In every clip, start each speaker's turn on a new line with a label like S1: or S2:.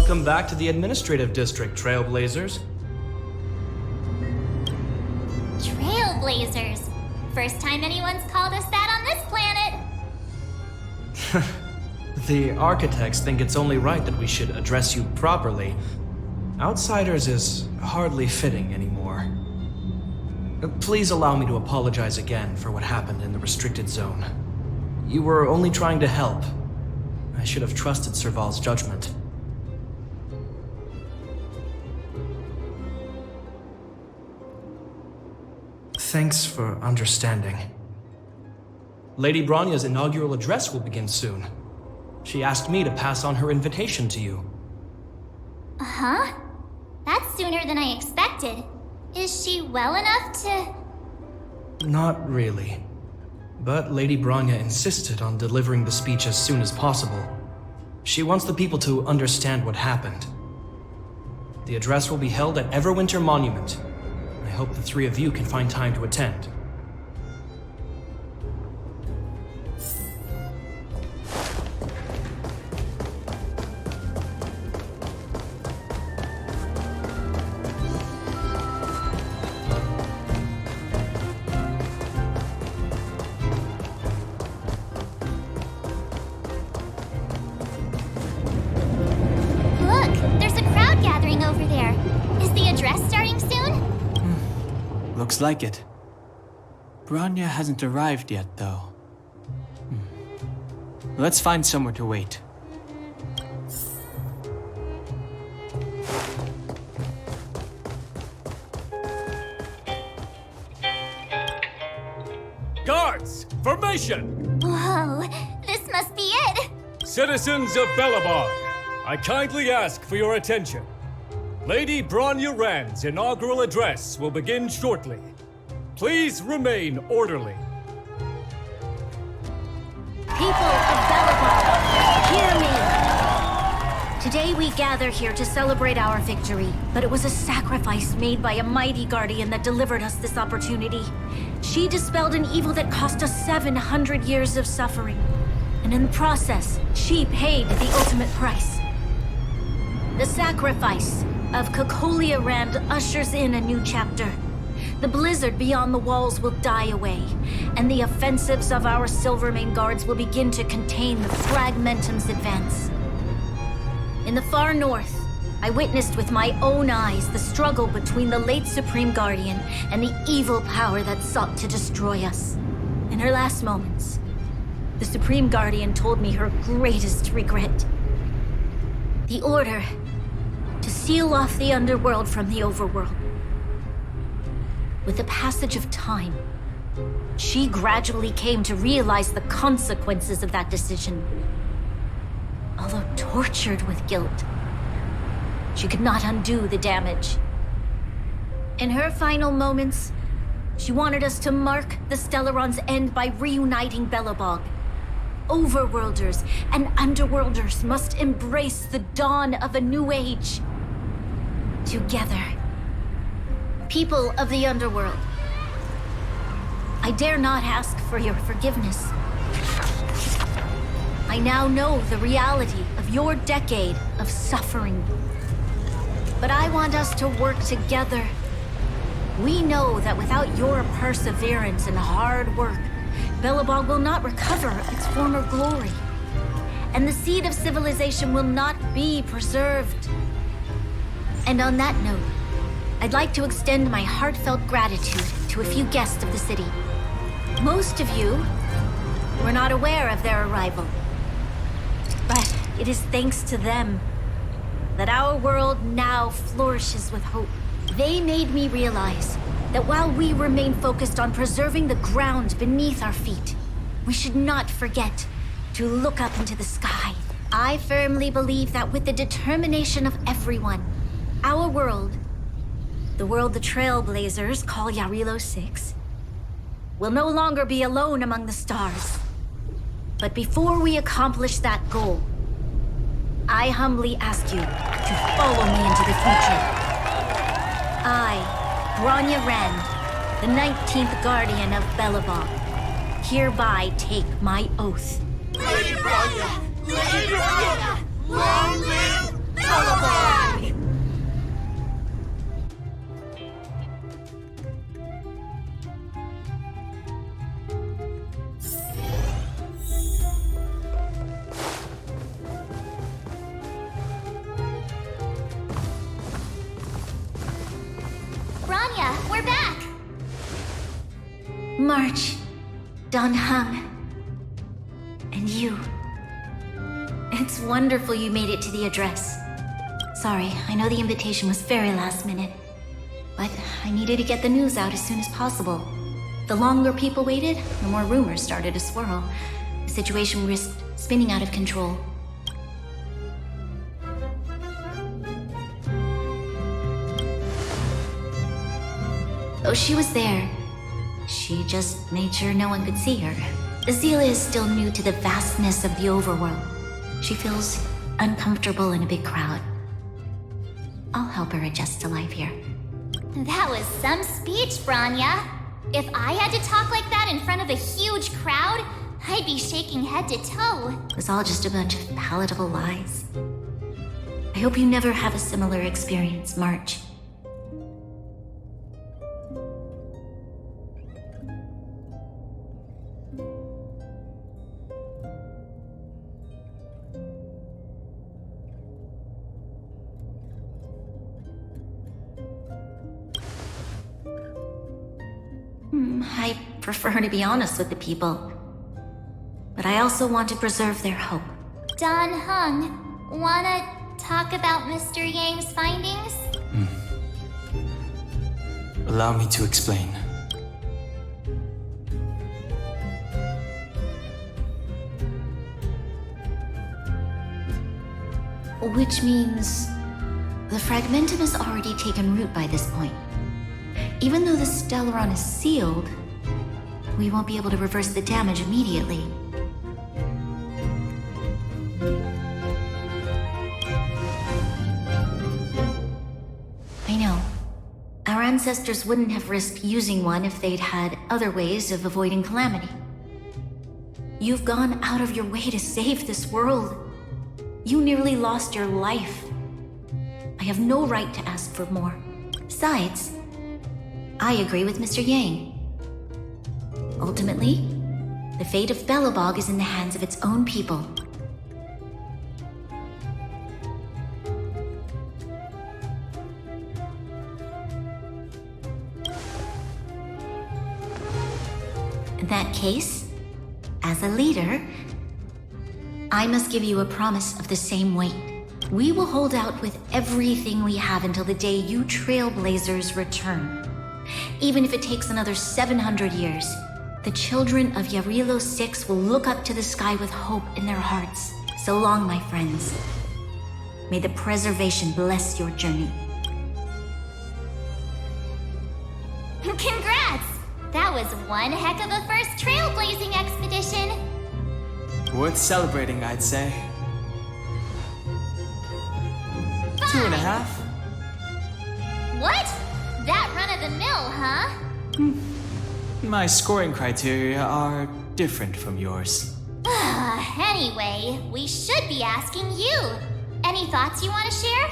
S1: Welcome back to the Administrative District, Trailblazers.
S2: Trailblazers. First time anyone's called us that on this planet.
S1: The architects think it's only right that we should address you properly. Outsiders is hardly fitting anymore. Please allow me to apologize again for what happened in the restricted zone. You were only trying to help. I should have trusted Serval's judgment. Thanks for understanding. Lady Bronya's inaugural address will begin soon. She asked me to pass on her invitation to you.
S2: Uh-huh. That's sooner than I expected. Is she well enough to...
S1: Not really. But Lady Bronya insisted on delivering the speech as soon as possible. She wants the people to understand what happened. The address will be held at Everwinter Monument. I hope the three of you can find time to attend.
S2: Look, there's a crowd gathering over there. Is the address starting soon?
S3: Looks like it. Bronya hasn't arrived yet, though. Let's find somewhere to wait.
S4: Guards! Formation!
S2: Whoa, this must be it.
S4: Citizens of Belobog, I kindly ask for your attention. Lady Bronya Rand's inaugural address will begin shortly. Please remain orderly.
S5: People of Belobog, hear me! Today we gather here to celebrate our victory, but it was a sacrifice made by a mighty guardian that delivered us this opportunity. She dispelled an evil that cost us 700 years of suffering, and in the process, she paid the ultimate price. The sacrifice of Cocolia Rand ushers in a new chapter. The blizzard beyond the walls will die away, and the offensives of our Silvermane guards will begin to contain the Fragmentum's advance. In the far north, I witnessed with my own eyes the struggle between the late Supreme Guardian and the evil power that sought to destroy us. In her last moments, the Supreme Guardian told me her greatest regret. The order to seal off the underworld from the overworld. With the passage of time, she gradually came to realize the consequences of that decision. Although tortured with guilt, she could not undo the damage. In her final moments, she wanted us to mark the Stellaron's end by reuniting Belobog. Overworlders and Underworlders must embrace the dawn of a new age. Together. People of the Underworld, I dare not ask for your forgiveness. I now know the reality of your decade of suffering. But I want us to work together. We know that without your perseverance and hard work, Belobog will not recover its former glory. And the seed of civilization will not be preserved. And on that note, I'd like to extend my heartfelt gratitude to a few guests of the city. Most of you were not aware of their arrival. But it is thanks to them that our world now flourishes with hope. They made me realize that while we remain focused on preserving the ground beneath our feet, we should not forget to look up into the sky. I firmly believe that with the determination of everyone, our world, the world the Trailblazers call Yarilo 6, will no longer be alone among the stars. But before we accomplish that goal, I humbly ask you to follow me into the future. I, Bronya Rand, the 19th Guardian of Belobog, hereby take my oath.
S6: Lady Bronya! Lady Bronya! Long live Belobog!
S5: March, Don Hung, and you. It's wonderful you made it to the address. Sorry, I know the invitation was very last minute, but I needed to get the news out as soon as possible. The longer people waited, the more rumors started to swirl. The situation risked spinning out of control. Oh, she was there. She just made sure no one could see her. Azila is still new to the vastness of the overworld. She feels uncomfortable in a big crowd. I'll help her adjust to life here.
S2: That was some speech, Branya. If I had to talk like that in front of a huge crowd, I'd be shaking head to toe.
S5: It was all just a bunch of palatable lies. I hope you never have a similar experience, March. I prefer to be honest with the people. But I also want to preserve their hope.
S2: Don Hung, wanna talk about Mr. Yang's findings?
S3: Allow me to explain.
S5: Which means the fragmentum has already taken root by this point. Even though the Stellaron is sealed, we won't be able to reverse the damage immediately. I know. Our ancestors wouldn't have risked using one if they'd had other ways of avoiding calamity. You've gone out of your way to save this world. You nearly lost your life. I have no right to ask for more. Besides, I agree with Mr. Yang. Ultimately, the fate of Belobog is in the hands of its own people. In that case, as a leader, I must give you a promise of the same weight. We will hold out with everything we have until the day you Trailblazers return. Even if it takes another 700 years, the children of Yarilo 6 will look up to the sky with hope in their hearts. So long, my friends. May the preservation bless your journey.
S2: Congrats! That was one heck of a first trailblazing expedition.
S3: Worth celebrating, I'd say. 2.5.
S2: What? That run-of-the-mill, huh?
S3: My scoring criteria are different from yours.
S2: Anyway, we should be asking you. Any thoughts you want to share?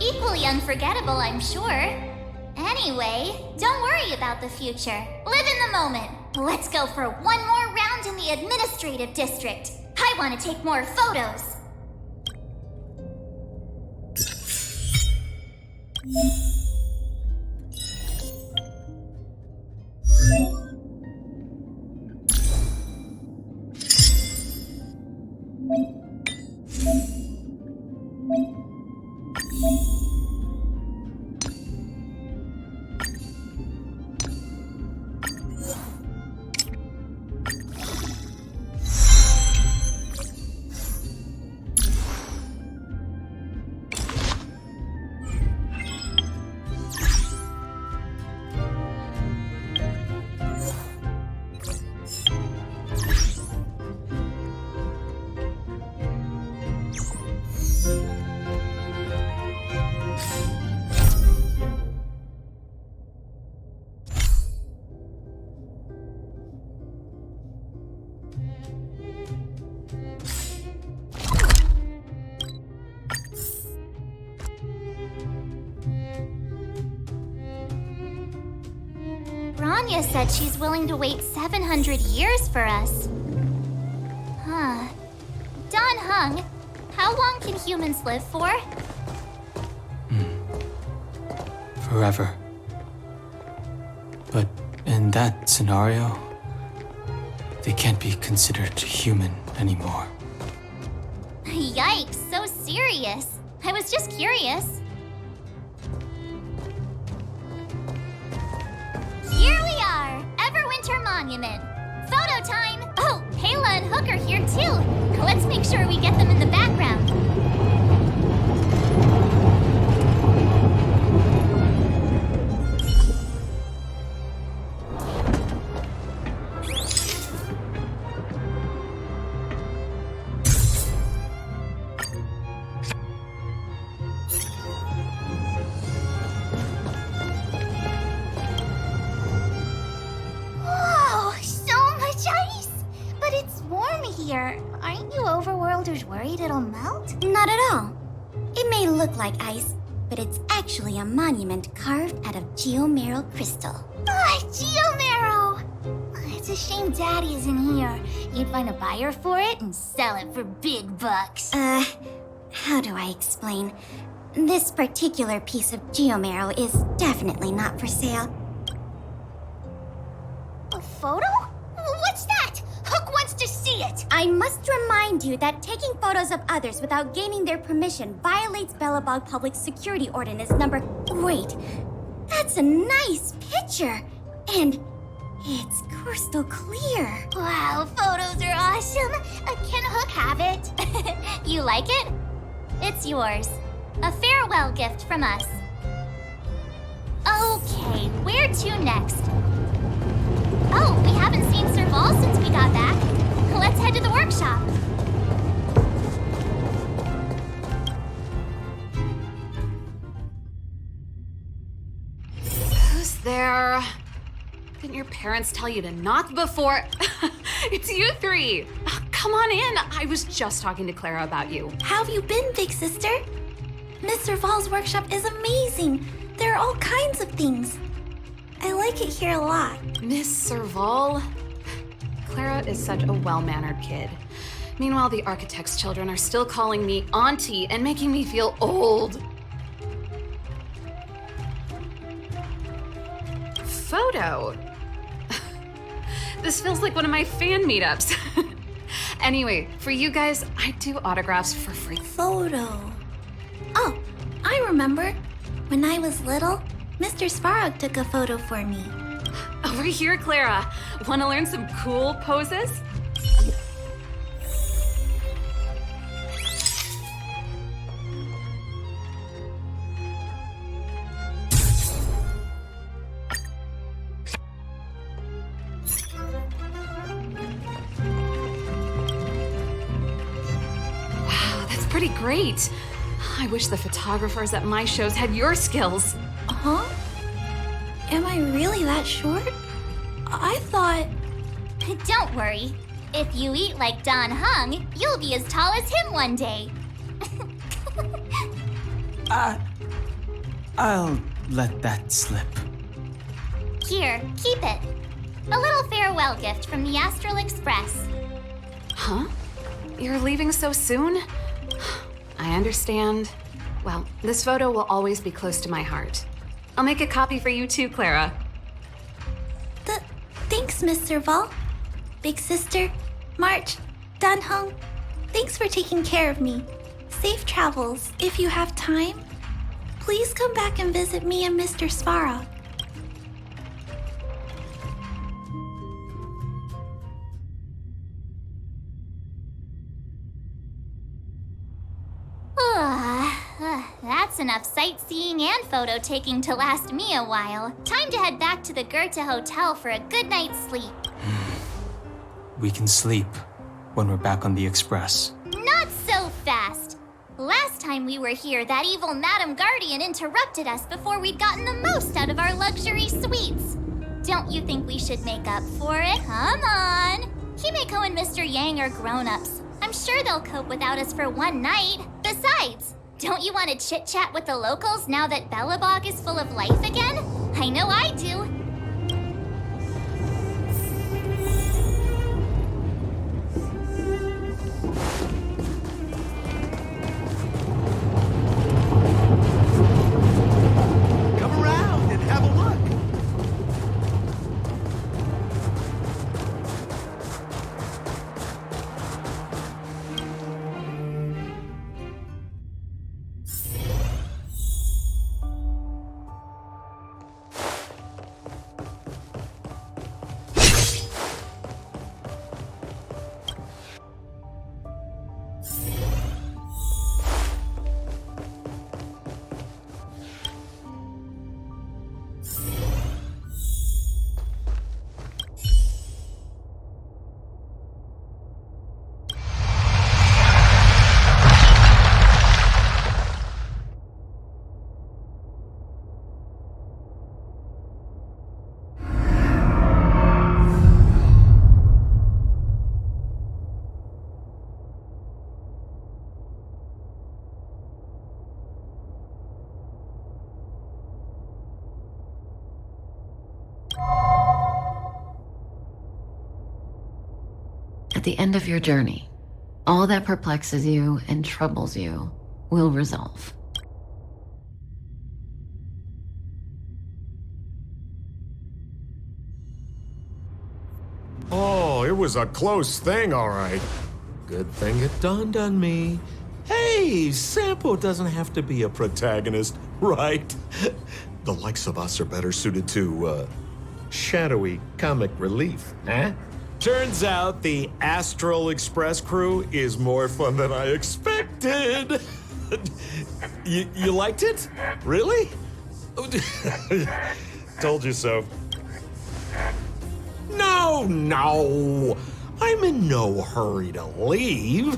S2: Equally unforgettable, I'm sure. Anyway, don't worry about the future. Live in the moment. Let's go for one more round in the administrative district. I want to take more photos. Branya said she's willing to wait 700 years for us. Huh. Don Hung, how long can humans live for?
S3: forever. But in that scenario, they can't be considered human anymore.
S2: Yikes, so serious. I was just curious. Here we are, Everwinter Monument. Photo time! Oh, Pela and Hook are here too. Let's make sure we get them in the background. Aren't you overworlders worried it'll melt?
S6: Not at all. It may look like ice, but it's actually a monument carved out of geomeral crystal.
S2: Ah, geomarrow! It's a shame Daddy isn't here. You'd find a buyer for it and sell it for big bucks.
S6: How do I explain? This particular piece of geomarrow is definitely not for sale.
S2: A photo? What's that? Hook wants to see it!
S6: I must remind you that taking photos of others without gaining their permission violates Belobog Public Security Ordinance number... Wait, that's a nice picture! And it's crystal clear.
S2: Wow, photos are awesome! Can Hook have it? You like it? It's yours. A farewell gift from us. Okay, where to next? Oh, we haven't seen Serval since we got back. Let's head to the workshop.
S7: Who's there? Didn't your parents tell you to knock before? It's you three. Come on in. I was just talking to Clara about you.
S6: How have you been, big sister? Miss Serval's workshop is amazing. There are all kinds of things. I like it here a lot.
S7: Miss Serval? Clara is such a well-mannered kid. Meanwhile, the architect's children are still calling me auntie and making me feel old. Photo? This feels like one of my fan meetups. Anyway, for you guys, I do autographs for free.
S6: Photo. Oh, I remember. When I was little, Mr. Svarog took a photo for me.
S7: Over here, Clara. Want to learn some cool poses? Wow, that's pretty great. I wish the photographers at my shows had your skills.
S6: Huh? Am I really that short? I thought...
S2: Don't worry. If you eat like Don Hung, you'll be as tall as him one day.
S3: I'll let that slip.
S2: Here, keep it. A little farewell gift from the Astral Express.
S7: Huh? You're leaving so soon? I understand. Well, this photo will always be close to my heart. I'll make a copy for you too, Clara.
S6: Thanks, Miss Serval. Big sister, March, Dunhung, thanks for taking care of me. Safe travels. If you have time, please come back and visit me and Mr. Svarog.
S2: That's enough sightseeing and photo taking to last me a while. Time to head back to the Goethe Hotel for a good night's sleep.
S3: We can sleep when we're back on the Express.
S2: Not so fast! Last time we were here, that evil Madam Guardian interrupted us before we'd gotten the most out of our luxury suites. Don't you think we should make up for it? Come on! Himeko and Mr. Yang are grown-ups. I'm sure they'll cope without us for one night. Besides, don't you want to chit-chat with the locals now that Belobog is full of life again? I know I do.
S8: At the end of your journey, all that perplexes you and troubles you will resolve.
S9: Oh, it was a close thing, all right. Good thing it dawned on me. Hey, Sampo doesn't have to be a protagonist, right? The likes of us are better suited to, shadowy comic relief, huh? Turns out the Astral Express crew is more fun than I expected. You liked it? Really? Told you so. No! I'm in no hurry to leave.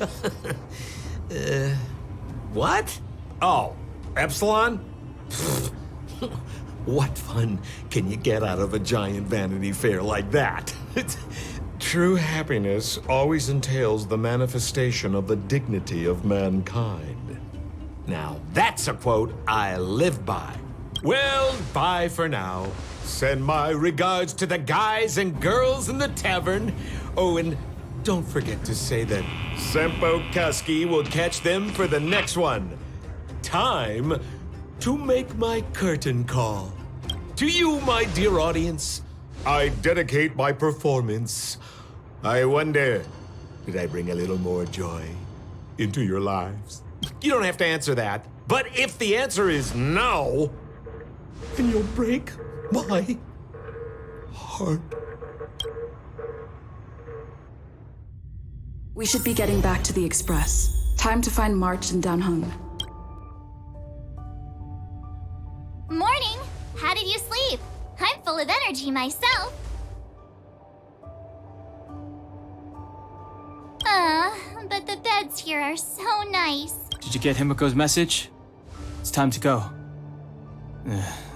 S9: What? Oh, Epsilon? What fun can you get out of a giant Vanity Fair like that? True happiness always entails the manifestation of the dignity of mankind. Now, that's a quote I live by. Well, bye for now. Send my regards to the guys and girls in the tavern. Oh, and don't forget to say that Sempo Kuski will catch them for the next one. Time to make my curtain call. To you, my dear audience, I dedicate my performance. I wonder, did I bring a little more joy into your lives? You don't have to answer that. But if the answer is no, then you'll break my heart.
S10: We should be getting back to the Express. Time to find March and Downhung.
S2: Morning! How did you sleep? I'm full of energy myself. But the beds here are so nice.
S3: Did you get Himiko's message? It's time to go.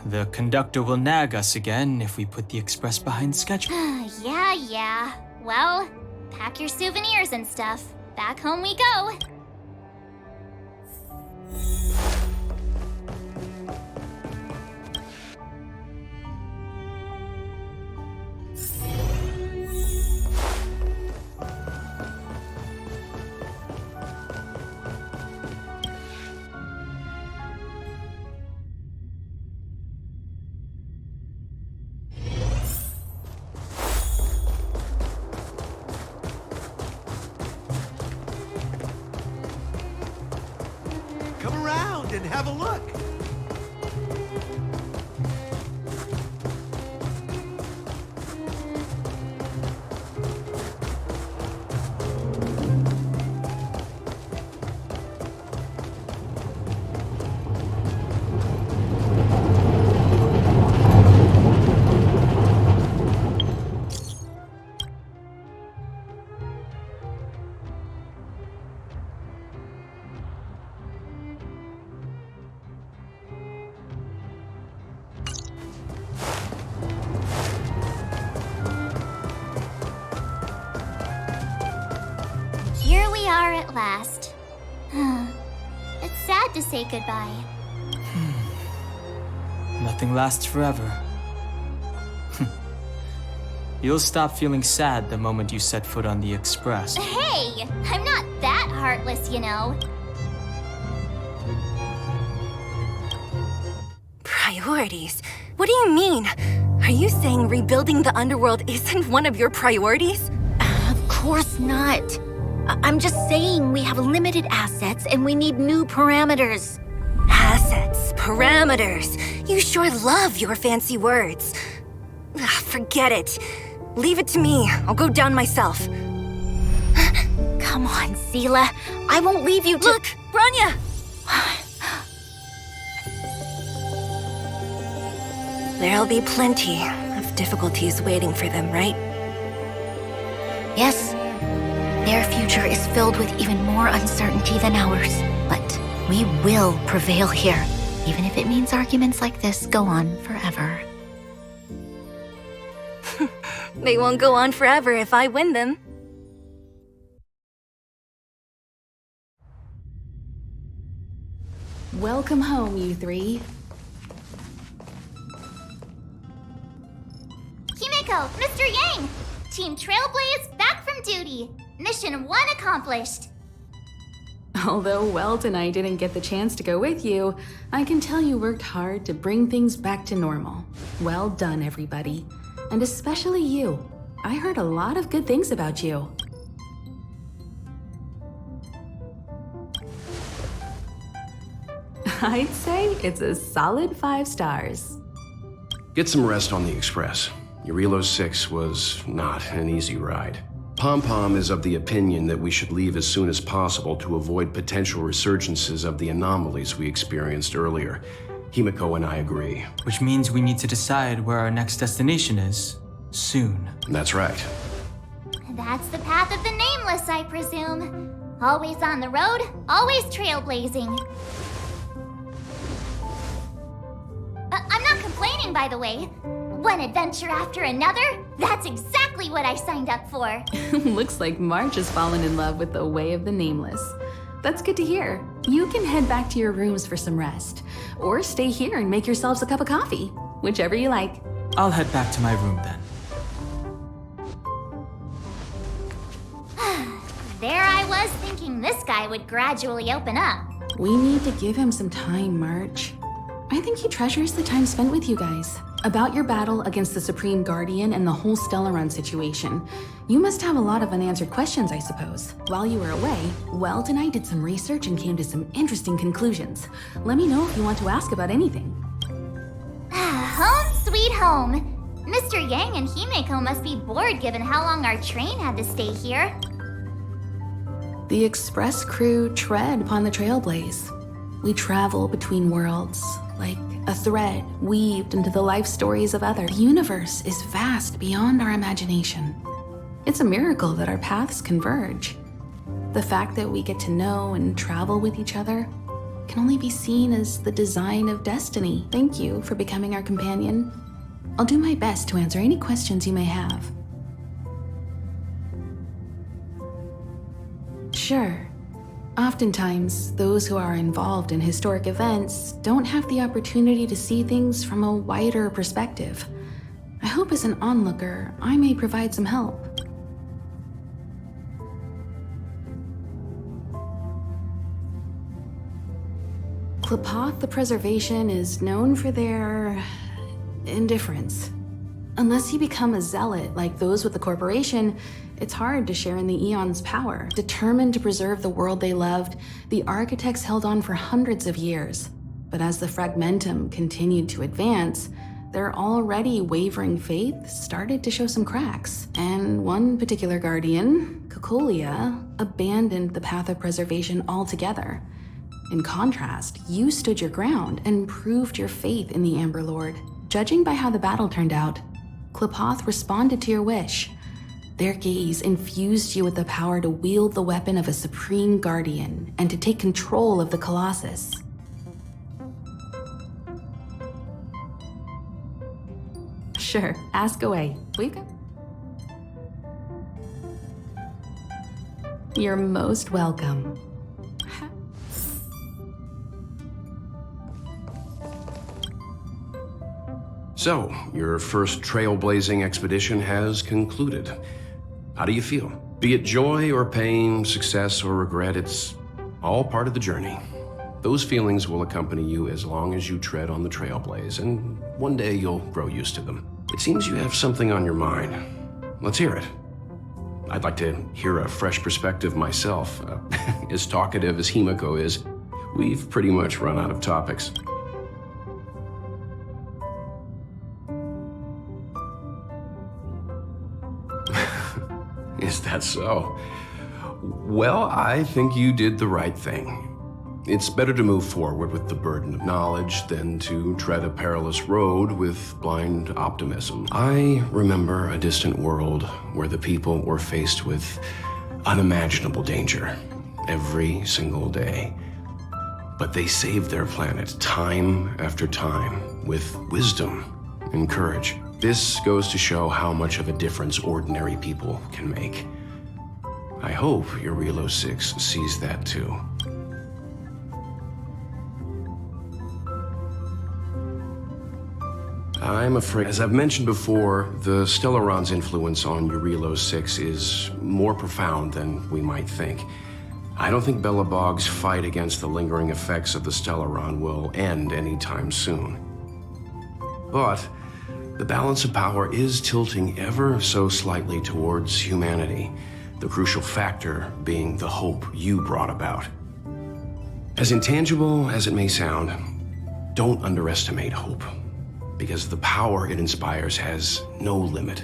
S3: The conductor will nag us again if we put the express behind schedule.
S2: Yeah. Well, pack your souvenirs and stuff. Back home we go.
S9: Come around and have a look.
S2: Here we are at last. It's sad to say goodbye.
S3: Nothing lasts forever. You'll stop feeling sad the moment you set foot on the express.
S2: Hey! I'm not that heartless, you know.
S5: Priorities? What do you mean? Are you saying rebuilding the underworld isn't one of your priorities? Of course not. I'm just saying we have limited assets and we need new parameters. Assets, parameters. You sure love your fancy words. Forget it. Leave it to me. I'll go down myself. Come on, Seela. I won't leave you to— Look, Branya! There'll be plenty of difficulties waiting for them, right? Yes. Their future is filled with even more uncertainty than ours. But we will prevail here, even if it means arguments like this go on forever. They won't go on forever if I win them.
S10: Welcome home, you three.
S2: Himiko, Mr. Yang! Team Trailblaze back from duty. Mission 1 accomplished.
S10: Although Welt and I didn't get the chance to go with you, I can tell you worked hard to bring things back to normal. Well done, everybody. And especially you. I heard a lot of good things about you. I'd say it's a solid 5 stars.
S11: Get some rest on the Express. Eurilo 6 was not an easy ride. Pom-Pom is of the opinion that we should leave as soon as possible to avoid potential resurgences of the anomalies we experienced earlier. Himiko and I agree.
S3: Which means we need to decide where our next destination is. Soon.
S11: That's right.
S2: That's the path of the Nameless, I presume. Always on the road, always trailblazing. I'm not complaining, by the way. One adventure after another? That's exactly what I signed up for.
S10: Looks like March has fallen in love with the way of the Nameless. That's good to hear. You can head back to your rooms for some rest. Or stay here and make yourselves a cup of coffee. Whichever you like.
S3: I'll head back to my room then.
S2: There I was thinking this guy would gradually open up.
S10: We need to give him some time, March. I think he treasures the time spent with you guys. About your battle against the Supreme Guardian and the whole Stellaron situation, you must have a lot of unanswered questions, I suppose. While you were away, Welt and I did some research and came to some interesting conclusions. Let me know if you want to ask about anything.
S2: Home sweet home. Mr. Yang and Himeko must be bored given how long our train had to stay here.
S10: The Express crew tread upon the trailblaze. We travel between worlds, like a thread weaved into the life stories of others. The universe is vast beyond our imagination. It's a miracle that our paths converge. The fact that we get to know and travel with each other can only be seen as the design of destiny. Thank you for becoming our companion. I'll do my best to answer any questions you may have. Sure. Oftentimes, those who are involved in historic events don't have the opportunity to see things from a wider perspective. I hope as an onlooker, I may provide some help. Klapoth the Preservation is known for their indifference. Unless you become a zealot like those with the corporation, it's hard to share in the Eon's power. Determined to preserve the world they loved, the architects held on for hundreds of years. But as the Fragmentum continued to advance, their already wavering faith started to show some cracks. And one particular guardian, Cocolia, abandoned the path of preservation altogether. In contrast, you stood your ground and proved your faith in the Amber Lord. Judging by how the battle turned out, Klapoth responded to your wish. Their gaze infused you with the power to wield the weapon of a supreme guardian and to take control of the Colossus. Sure, ask away. We've got... You're most welcome.
S11: So, your first trailblazing expedition has concluded. How do you feel? Be it joy or pain, success or regret, it's all part of the journey. Those feelings will accompany you as long as you tread on the trailblaze, and one day you'll grow used to them. It seems you have something on your mind. Let's hear it. I'd like to hear a fresh perspective myself. As talkative as Himiko is, we've pretty much run out of topics. Is that so? Well, I think you did the right thing. It's better to move forward with the burden of knowledge than to tread a perilous road with blind optimism. I remember a distant world where the people were faced with unimaginable danger every single day. But they saved their planet time after time with wisdom and courage. This goes to show how much of a difference ordinary people can make. I hope Eurilo 6 sees that too. I'm afraid, as I've mentioned before, the Stellaron's influence on Eurilo 6 is more profound than we might think. I don't think Belobog's fight against the lingering effects of the Stellaron will end anytime soon. But the balance of power is tilting ever so slightly towards humanity, the crucial factor being the hope you brought about. As intangible as it may sound, don't underestimate hope, because the power it inspires has no limit.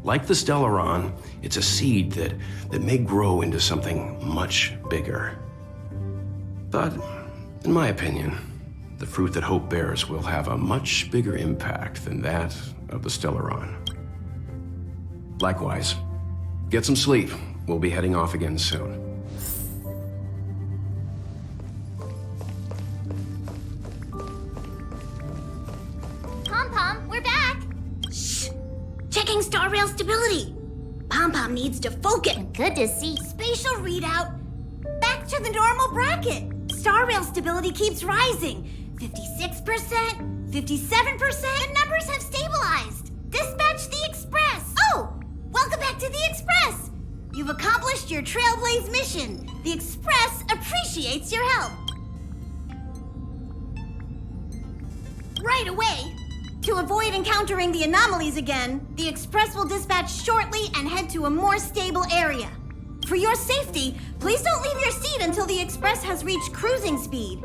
S11: Like the Stellaron, it's a seed that may grow into something much bigger. But, in my opinion, the fruit that hope bears will have a much bigger impact than that of the Stellaron. Likewise, get some sleep. We'll be heading off again soon.
S2: Pom-Pom, we're back!
S5: Shh! Checking star rail stability. Pom-Pom needs to focus.
S2: Good to see.
S5: Spatial readout. Back to the normal bracket. Star rail stability keeps rising. 56%, 57%.
S2: The numbers have stabilized. Dispatch the Express.
S5: Oh! Welcome back to the Express. You've accomplished your Trailblaze mission. The Express appreciates your help. Right away. To avoid encountering the anomalies again, the Express will dispatch shortly and head to a more stable area. For your safety, please don't leave your seat until the Express has reached cruising speed.